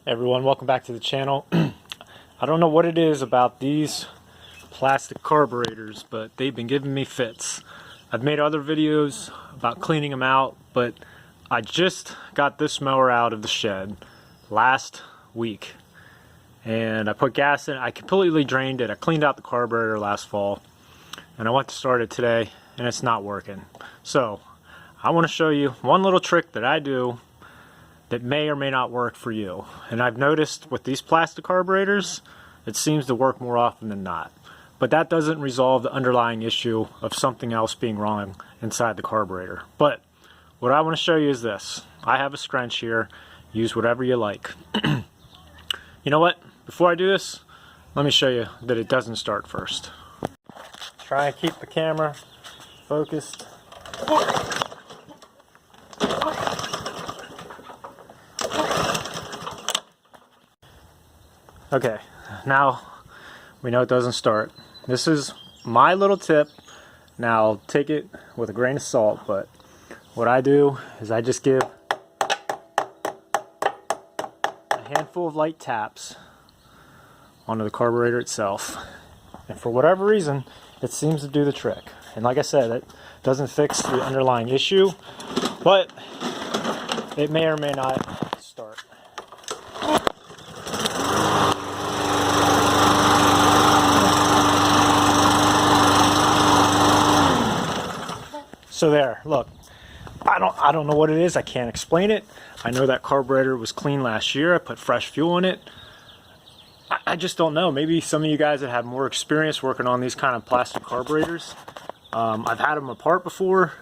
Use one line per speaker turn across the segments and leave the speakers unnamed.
Everyone, welcome back to the channel. I don't know what it is about these plastic carburetors, but they've been giving me fits. I've made other videos about cleaning them out, but I just got this mower out of the shed last week and I put gas in it. I completely drained it. I cleaned out the carburetor last fall and I went to start it today and it's not working. So I want to show you one little trick that I do that may or may not work for you. And I've noticed with these plastic carburetors, it seems to work more often than not. But that doesn't resolve the underlying issue of something else being wrong inside the carburetor. But what I want to show you is this. I have a scrunch here. Use whatever you like. You know what? Before I do this, let me show you that it doesn't start first. Try and keep the camera focused. Okay, now we know it doesn't start. This is my little tip. Now take it with a grain of salt, but what I do is I just give a handful of light taps onto the carburetor itself. And for whatever reason, it seems to do the trick. And like I said, it doesn't fix the underlying issue, but it may or may not start. So there, look, I don't know what it is. I can't explain it. I know that carburetor was clean last year. I put fresh fuel in it. I just don't know. Maybe some of you guys that have more experience working on these kind of plastic carburetors. I've had them apart before,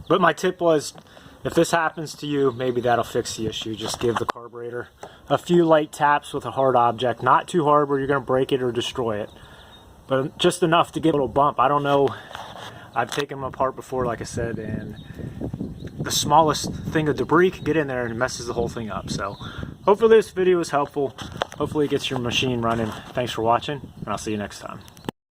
but my tip was, if this happens to you, maybe that'll fix the issue. Just give the carburetor a few light taps with a hard object. Not too hard where you're going to break it or destroy it, but just enough to give a little bump. I don't know. I've taken them apart before, like I said, and the smallest thing of debris can get in there and it messes the whole thing up. So hopefully this video was helpful. Hopefully it gets your machine running. Thanks for watching, and I'll see you next time.